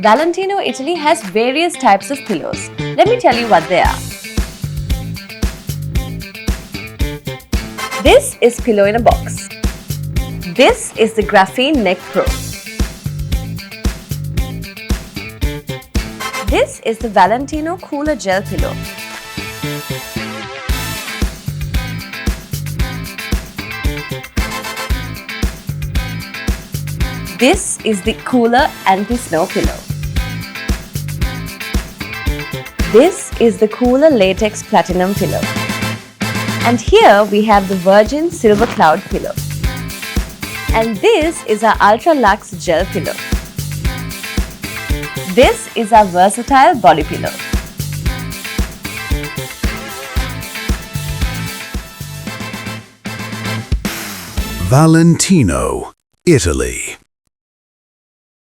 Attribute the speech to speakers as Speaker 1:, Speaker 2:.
Speaker 1: Valentino Italy has various types of pillows. Let me tell you what they are. This is pillow in a box. This is the Graphene Neck Pro. This is the Valentino Cooler Gel Pillow. This is the Cooler Anti-Snore Pillow. This is the Cooler Latex Platinum Pillow. And here we have the Virgin Silver Cloud Pillow. And this is our Ultra Luxe Gel Pillow. This is our Versatile Body Pillow.
Speaker 2: Valentino, Italy.